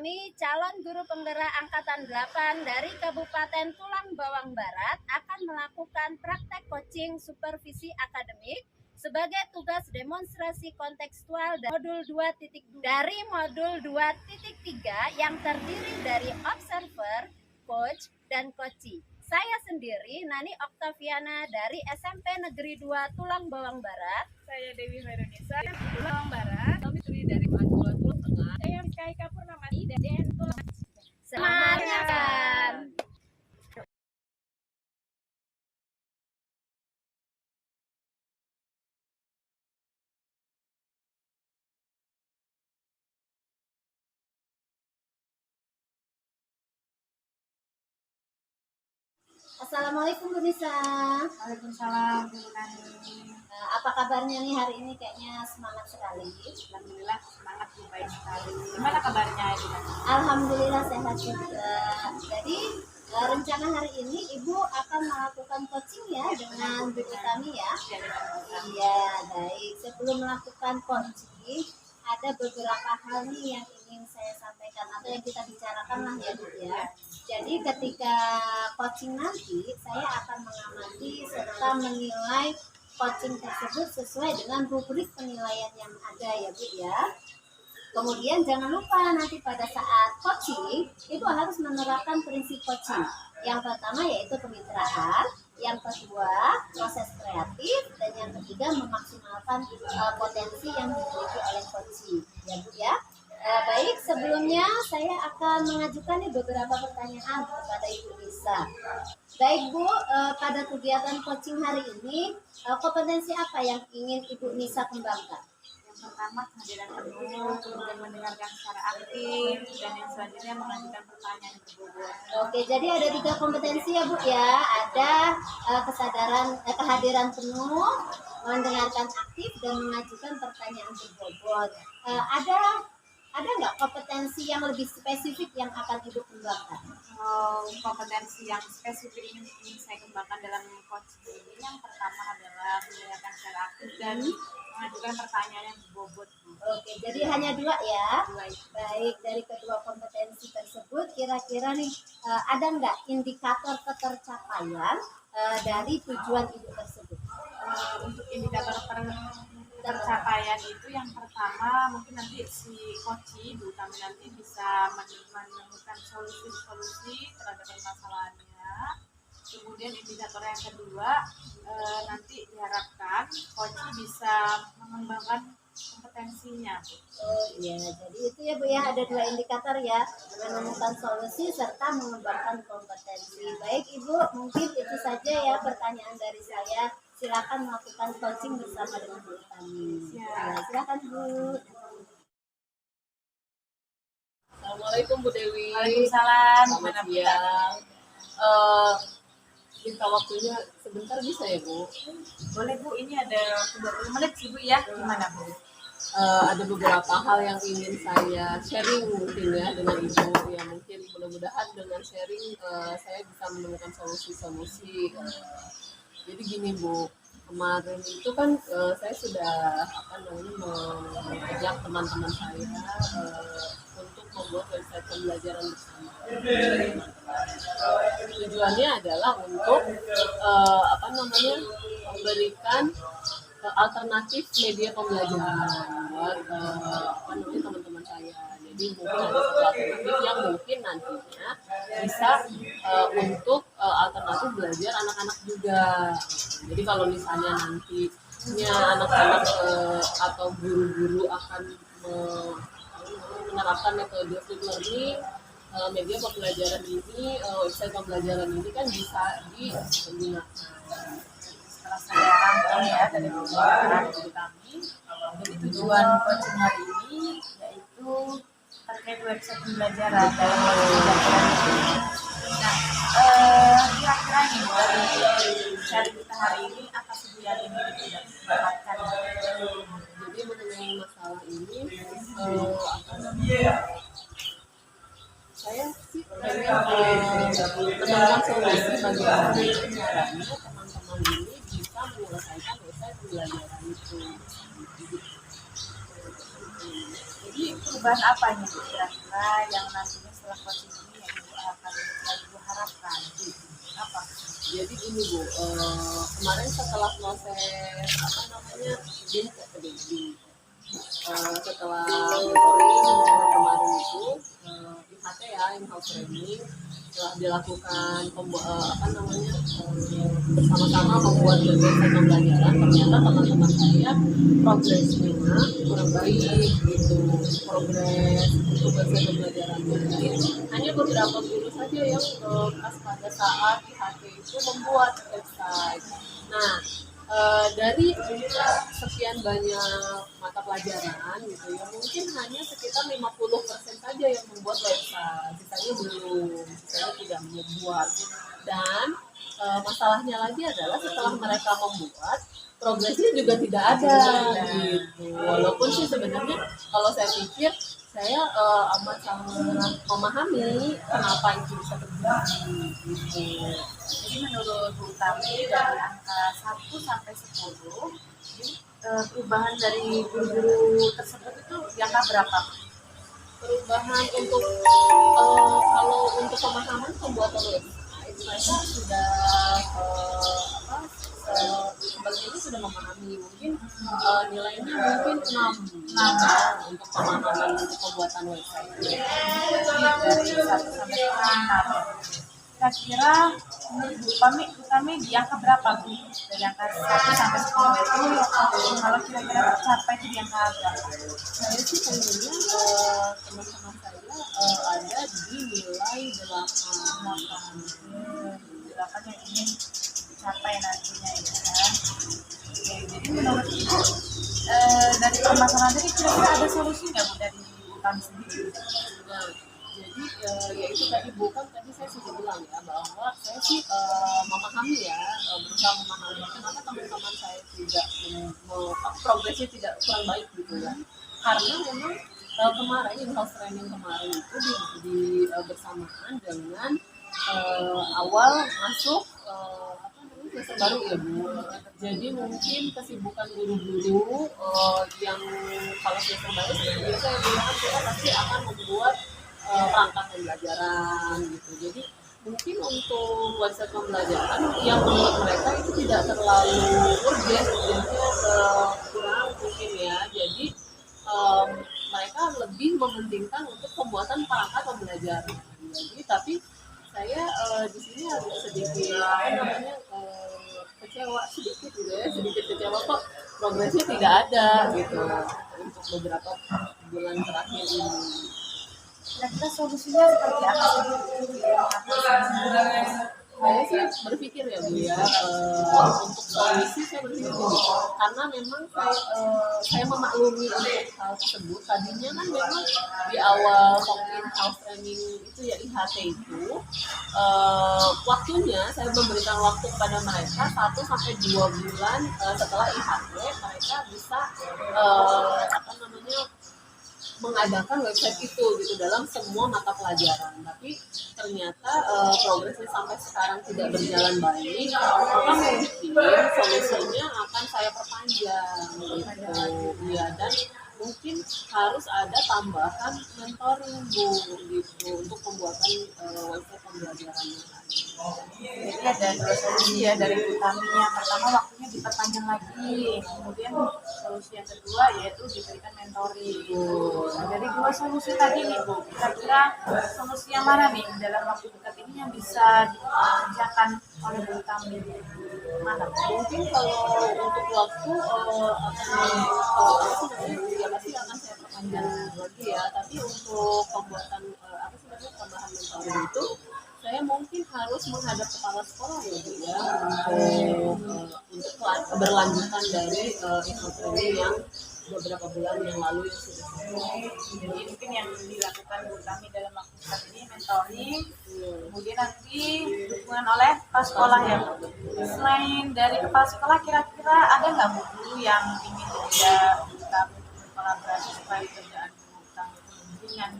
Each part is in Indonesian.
kami, calon guru penggerak Angkatan 8 dari Kabupaten Tulang Bawang Barat akan melakukan praktek coaching supervisi akademik sebagai tugas demonstrasi kontekstual modul 2.2 dari modul 2.3 yang terdiri dari observer, coach, dan coachee. Saya sendiri, Nani Oktaviana dari SMP Negeri 2 Tulang Bawang Barat. Saya Dewi Veronisa, Tulang Barat. Kami terdiri dari Madura Tulang Tengah. Saya Rizky Kapurnamati dari Tulang. Selamat menyaksikan. Assalamualaikum Bu Nisa. Waalaikumsalam Bu Nani. Apa kabarnya nih hari ini? Kayaknya semangat sekali. Alhamdulillah semangat, baik sekali. Gimana kabarnya Ibu Nani? Alhamdulillah sehat juga. Jadi rencana hari ini Ibu akan melakukan coaching ya dengan guru kami ya. Iya, baik. Sebelum melakukan coaching, ada beberapa hal nih yang ingin saya sampaikan atau yang kita bicarakan lah ya Bu ya. Jadi ketika coaching nanti, saya akan mengamati serta menilai coaching tersebut sesuai dengan rubrik penilaian yang ada ya Bu ya. Kemudian jangan lupa nanti pada saat coaching, Ibu harus menerapkan prinsip coaching. Yang pertama yaitu kemitraan, yang kedua proses kreatif, dan yang ketiga memaksimalkan potensi yang dimiliki oleh coaching. Ya Bu ya. Baik, sebelumnya saya akan mengajukan beberapa pertanyaan kepada Ibu Nisa. Baik Bu, pada kegiatan coaching hari ini, kompetensi apa yang ingin Ibu Nisa kembangkan? Yang pertama kehadiran penuh, kemudian mendengarkan secara aktif, dan yang selanjutnya mengajukan pertanyaan yang berbobot. Oke, jadi ada 3 kompetensi ya Bu ya. Ada kehadiran penuh, mendengarkan aktif, dan mengajukan pertanyaan berbobot. Ada nggak kompetensi yang lebih spesifik yang akan Ibu kembangkan? Kompetensi yang spesifik ingin saya kembangkan dalam coaching ini, yang pertama adalah mendengarkan secara aktif dan mengajukan pertanyaan yang berbobot. Oke, jadi hanya 2 ya. Baik, dari kedua kompetensi tersebut, kira-kira nih ada nggak indikator ketercapaian dari tujuan Ibu tersebut? Untuk indikator tercapaian itu, yang pertama mungkin nanti si coaching Bu kami nanti bisa menemukan solusi terhadap permasalahannya. Kemudian indikator yang kedua, nanti diharapkan coaching bisa mengembangkan kompetensinya. Oh iya, jadi itu ya Bu ya, ada 2 indikator ya, menemukan solusi serta mengembangkan kompetensi. Baik Ibu, mungkin itu saja ya pertanyaan dari saya. Silakan melakukan coaching bersama dengan guru kami. Ya, silakan Bu. Assalamualaikum Bu Dewi. Waalaikumsalam. Selamat siang. Minta waktunya sebentar bisa ya Bu? Boleh Bu, ini ada 20 menit sih Bu ya. Gimana Bu? Ada beberapa hal yang ingin saya sharing mungkin ya dengan Ibu. Ya mungkin mudah-mudahan dengan sharing saya bisa menemukan solusi-solusi. Jadi gini Bu, kemarin itu kan saya sudah mengajak teman-teman saya untuk membuat website pembelajaran bersama. Tujuannya adalah untuk memberikan alternatif media pembelajaran buat teman-teman saya. Jadi mungkin ada satu alternatif yang mungkin nantinya bisa untuk alternatif belajar anak-anak juga. Jadi kalau misalnya nantinya anak-anak atau guru-guru akan menerapkan metode flip learning, media pembelajaran ini, website pembelajaran ini kan bisa digunakan. Setelah saya rangkum ya dari guru kami, jadi tujuan coaching hari ini yaitu terkait website pembelajaran dalam pembelajaran ini. Nah, kira-kira nih dari sharing kita hari ini apa sih yang ingin kita dapatkan? Jadi mengenai masalah ini, saya sih pengen menemukan solusi bagaimana caranya teman-teman ini bisa menyelesaikan website pembelajaran itu. Jadi Jadi perubahan apa nih Bu kira-kira yang nantinya setelah coaching ini yang Ibu akan Ibu harapkan? Apa? Jadi ini Bu, kemarin setelah proses apa namanya setelah mentoring kemarin itu IHT ya, in-house training, setelah dilakukan apa namanya bersama-sama membuat website pembelajaran, ternyata teman-teman saya progresnya kurang baik gitu, progres untuk website pembelajarannya. Jadi hanya beberapa guru saja yang pas pada saat IHT itu membuat website. Nah, dari sekian banyak mata pelajaran gitu ya, mungkin hanya sekitar 50% saja yang membuat website, sisanya belum, sisanya tidak membuat. Dan masalahnya lagi adalah setelah mereka membuat, progresnya juga tidak ada gitu. Walaupun sih sebenarnya kalau saya pikir, saya amat sangat memahami kenapa itu bisa terjadi gitu. Jadi menurut Bu Tami dari angka 1 sampai 10, jadi perubahan dari guru-guru tersebut itu di angka berapa? Perubahan untuk kalau untuk pemahaman pembuatan website, mereka sudah sebagiannya sudah memahami, mungkin nilainya mungkin 6 untuk pemahaman untuk pembuatan website. Dari 1 sampai 6. Kira-kira menurut Bu Tami di angka berapa Bu? Dari angka 1 sampai 10 itu kalau kira-kira tercapai itu di angka berapa? Saya sih pengennya teman-teman saya ada di nilai 8. 8 yang ingin dicapai nantinya ya. Oke, jadi menurut Ibu dari permasalahan tadi kira-kira ada solusi nggak Bu dari Bu Tami sendiri? Nah, jadi ya itu tadi tadi saya sudah bilang ya bahwa saya sih memahami ya, berusaha memahami kenapa teman-teman saya tidak progresnya tidak kurang baik gitu ya, karena memang kemarin in-house training kemarin itu di bersamaan dengan awal masuk apa namanya semester baru ya Bu. Jadi mungkin kesibukan guru-guru yang kalau semester baru seperti saya bilang kita pasti akan membuat perangkat pembelajaran gitu. Jadi mungkin untuk website pembelajaran yang menurut mereka itu tidak terlalu urgent, kurang mungkin ya. Jadi mereka lebih mementingkan untuk pembuatan perangkat pembelajaran. Jadi tapi saya di sini agak sedikit apa namanya kecewa sedikit gitu ya, sedikit kecewa kok progresnya tidak ada gitu untuk beberapa bulan terakhir ini. Kira-kira solusinya seperti apa sih? Saya sih berpikir ya Bu ya, untuk solusi saya berpikir gini, karena memang saya memaklumi untuk hal tersebut. Tadinya kan memang di awal in-house training itu ya IHT itu waktunya saya memberikan waktu kepada mereka 1 sampai 2 bulan setelah IHT mereka bisa apa namanya mengadakan website itu gitu dalam semua mata pelajaran. Tapi ternyata progresnya sampai sekarang tidak berjalan baik, maka mungkin solusinya akan saya perpanjang gitu ya, dan mungkin harus ada tambahan mentoring Bu gitu untuk pembuatan website pembelajarannya. Jadi ada 2 solusi ya dari Bu Tami. Yang pertama waktunya diperpanjang lagi, kemudian solusi yang kedua yaitu diberikan mentoring. Nah, dari 2 solusi tadi nih Bu, kira-kira solusi yang mana nih dalam waktu dekat ini yang bisa dikerjakan oleh Bu Tami? Mana? Mungkin kalau untuk waktu ya pasti akan saya perpanjang lagi ya. Tapi untuk pembuatan apa sih namanya tambahan mentoring itu saya mungkin harus menghadap kepala sekolah ya Bu ya untuk keberlanjutan dari in-house training yang beberapa bulan yang lalu yang sudah selesai. Jadi mungkin yang dilakukan Bu Tami dalam waktu dekat ini mentoring, kemudian nanti dukungan oleh kepala sekolah ya. Selain dari kepala sekolah, kira-kira ada nggak Bu guru yang ingin juga Bu Tami berkolaborasi supaya pekerjaan Bu Tami itu lebih ringan?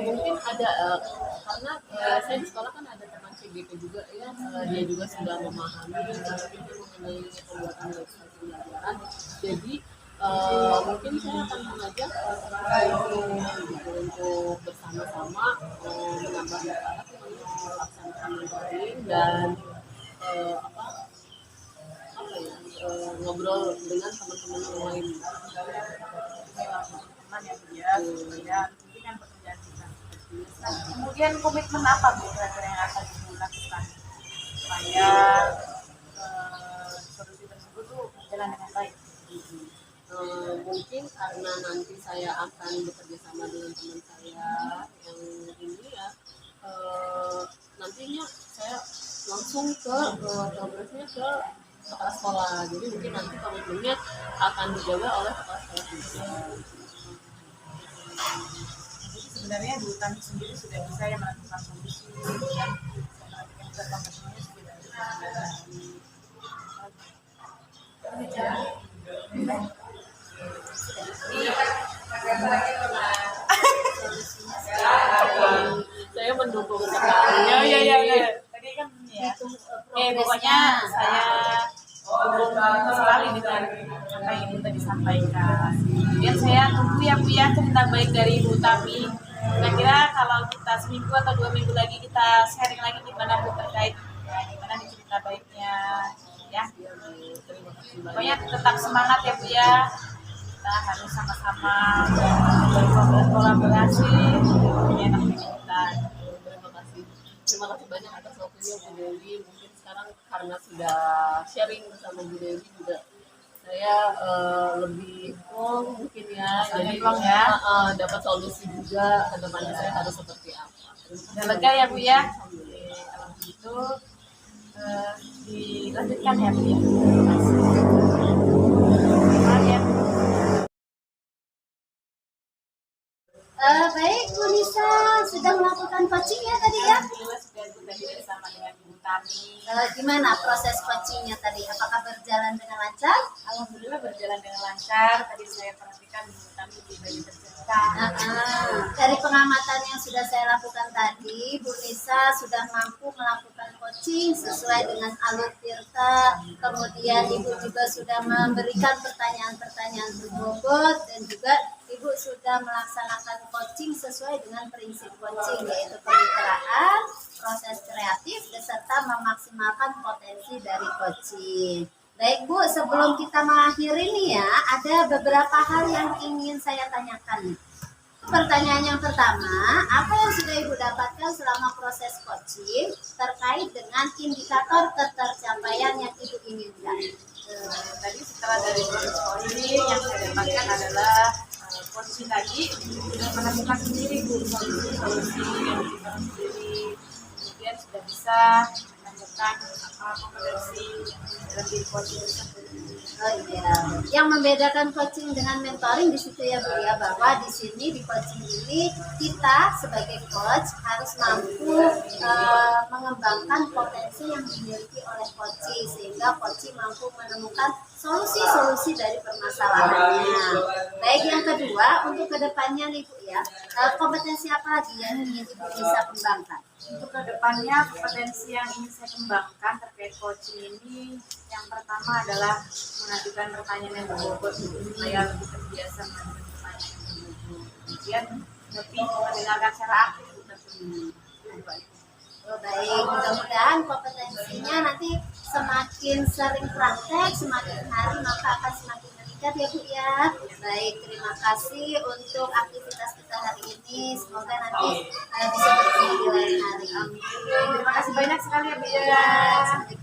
Mungkin ada karena saya di sekolah kan ada teman CGP juga ya, dia juga sudah memahami mengenai pembuatan website pembelajaran. Jadi Mungkin saya akan mengajak teman-teman gitu untuk bersama-sama menambah anak melaksanakan mentoring dan apa ya ngobrol dengan teman-teman yang lain. Teman ya Bu ya, supaya kan pekerjaan kita. Nah, kemudian komitmen apa Bu kira-kira yang akan Ibu lakukan supaya solusi tersebut tuh berjalan dengan baik? Mungkin karena nanti saya akan bekerja sama dengan teman saya yang ini ya, nantinya saya langsung ke progresnya ke kepala sekolah, jadi mungkin nanti komitmennya akan dijaga oleh kepala sekolah juga. Jadi sebenarnya Bu Tami sendiri sudah bisa ya menentukan solusi dan memperhatikan komitmennya sudah Saya mendukung sekali. Ya. Tadi kan ya. Pokoknya saya dukung sekali dengan apa yang Ibu tadi sampaikan. Kemudian saya tunggu ya Bu ya cerita baik dari Ibu Tami. Kira-kira kalau kita seminggu atau 2 minggu lagi kita sharing lagi gimana Bu terkait ya, gimana nih cerita baiknya ya. Pokoknya tetap semangat ya Bu ya. Kita harus sama-sama berkolaborasi menyenangkan kita. Terima kasih banyak atas waktunya Bu Dewi. Mungkin sekarang karena sudah sharing bersama Bu Dewi juga saya lebih mungkin ya, jadi ya. Dapat solusi juga ke depannya saya harus seperti apa. Udah lega ya Bu ya. Kalau begitu dilanjutkan ya Bu ya. Baik, Bu Nisa sudah melakukan coaching ya tadi ya? Alhamdulillah sudah bersama dengan Ibu Tami. Gimana proses coachingnya tadi? Apakah berjalan dengan lancar? Alhamdulillah berjalan dengan lancar. Tadi saya perhatikan Ibu Tami pribadi tercerita. Dari pengamatan yang sudah saya lakukan tadi, Bu Nisa sudah mampu melakukan coaching sesuai dengan alur tirta. Kemudian Ibu juga sudah memberikan pertanyaan-pertanyaan berbobot dan juga Ibu sudah melaksanakan coaching sesuai dengan prinsip coaching, yaitu kemitraan, proses kreatif, beserta memaksimalkan potensi dari coaching. Baik Bu, sebelum kita mengakhiri nih ya, ada beberapa hal yang ingin saya tanyakan. Pertanyaan yang pertama, apa yang sudah Ibu dapatkan selama proses coaching terkait dengan indikator ketercapaian yang Ibu inginkan? Tadi setelah dari proses coaching yang saya dapatkan adalah coaching tadi sudah menemukan sendiri Bu solusi yang kita sendiri, kemudian sudah bisa menemukan kompetensi dalam diri coaching tersebut. Oh iya, yang membedakan coaching dengan mentoring di situ ya Bu ya, bahwa di sini di coaching ini kita sebagai coach harus mampu mengembangkan potensi yang dimiliki oleh coaching sehingga coaching mampu menemukan solusi-solusi dari permasalahannya. Baik, yang kedua untuk kedepannya nih Bu ya, kompetensi apa lagi yang ingin Ibu bisa kembangkan? Untuk kedepannya kompetensi yang ingin saya kembangkan terkait coaching ini, yang pertama adalah mengajukan pertanyaan yang berbobot supaya lebih terbiasa mengajukan pertanyaan yang berbobot. Kemudian lebih mendengarkan secara aktif tersebut. Oh, baik, mudah-mudahan kompetensinya nanti semakin sering praktek, semakin hari maka akan semakin meningkat ya Bu ya. Baik, terima kasih untuk aktivitas kita hari ini. Semoga nanti bisa bertemu di lain hari. Terima kasih banyak sekali ya Bu ya. Sampai